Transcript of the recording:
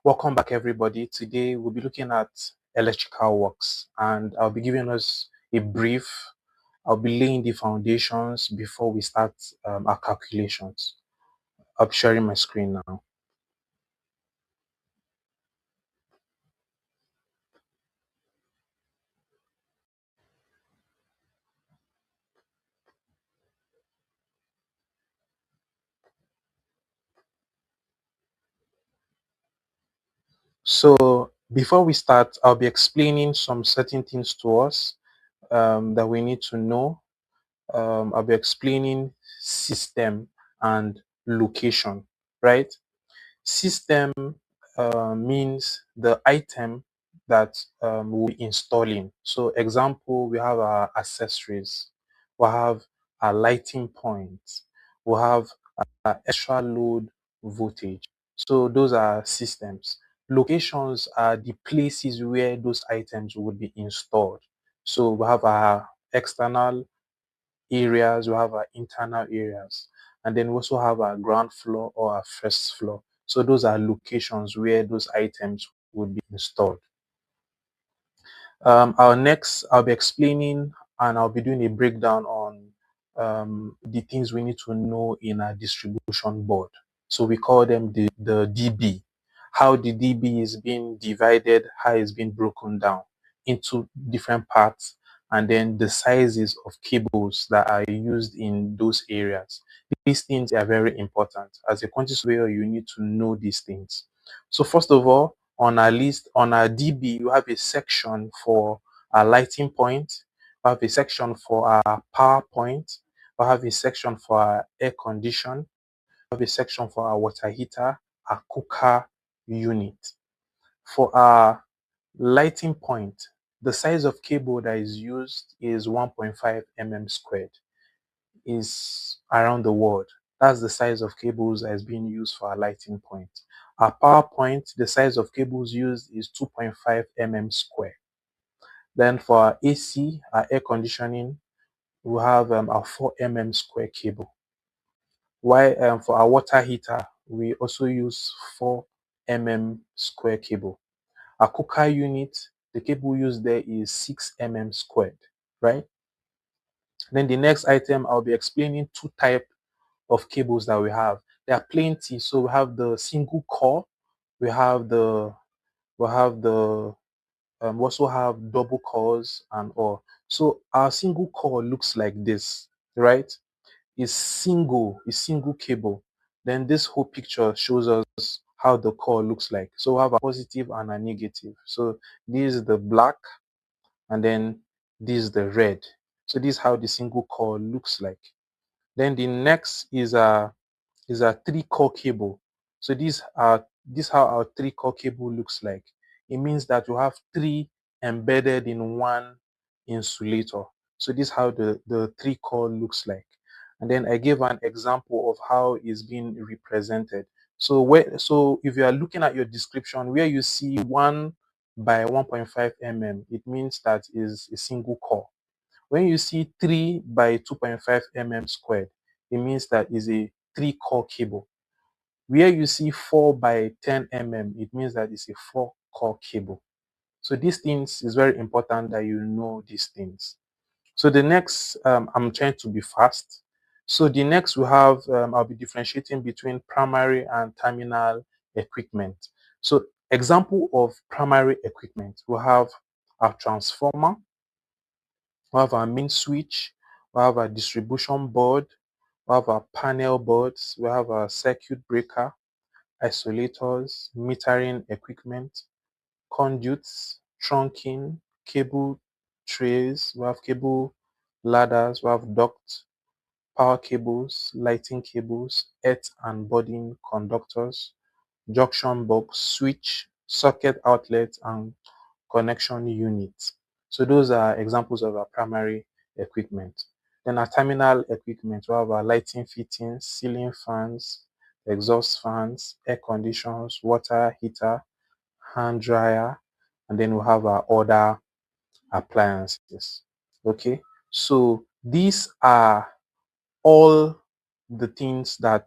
Welcome back, everybody. Today we'll be looking at electrical works, and I'll be giving us a brief. I'll be laying the foundations before we start our calculations. I'll be sharing my screen now. So before we start, I'll be explaining some certain things to us that we need to know. I'll be explaining system and location, right? System means the item that we'll be installing. So example, we have our accessories, we have our lighting points, we have our extra load voltage. So those are systems. Locations are the places where those items would be installed. So we have our external areas, we have our internal areas, and then we also have our ground floor or our first floor. So those are locations where those items would be installed. I'll be explaining and I'll be doing a breakdown on the things we need to know in our distribution board. So we call them the DB. How the DB is being divided, how it's being broken down into different parts, and then the sizes of cables that are used in those areas. These things are very important. As a quantity surveyor, you need to know these things. So first of all, on our list, on our DB, you have a section for our lighting point, we have a section for our power point, we have a section for our air condition, we have a section for our water heater, our cooker unit. For our lighting point, the size of cable that is used is 1.5 mm squared, is around the world. That's the size of cables that is being used for our lighting point. Our power point, the size of cables used is 2.5 mm square. Then for our AC, our air conditioning, we have our 4 mm square cable. While for our water heater, we also use 4 mm square cable. Our cooker unit, the cable used there is 6 mm squared, right? Then the next item, I'll be explaining two types of cables that we have. There are plenty. So we have the single core, we have the we also have double cores and all. So our single core looks like this, right? It's single cable. Then this whole picture shows us how the core looks like. So we have a positive and a negative. So this is the black, and then this is the red. So this is how the single core looks like. Then the next is a three-core cable. So this how our three-core cable looks like. It means that you have three embedded in one insulator. So this is how the three-core looks like. And then I gave an example of how it's being represented. So if you are looking at your description where you see 1 by 1.5 mm, it means that is a single core. When you see 3 by 2.5 mm squared, it means that is a three-core cable. Where you see 4 by 10 mm, it means that it's a 4-core cable. So these things is very important that you know these things. So the next, I'm trying to be fast. So the next we have, I'll be differentiating between primary and terminal equipment. So example of primary equipment, we have our transformer, we have our main switch, we have our distribution board, we have our panel boards, we have our circuit breaker, isolators, metering equipment, conduits, trunking, cable trays, we have cable ladders, we have duct, power cables, lighting cables, earth and budding conductors, junction box, switch, socket outlet, and connection units. So those are examples of our primary equipment. Then our terminal equipment, we have our lighting fittings, ceiling fans, exhaust fans, air conditioners, water heater, hand dryer, and then we have our other appliances. Okay, so these are all the things that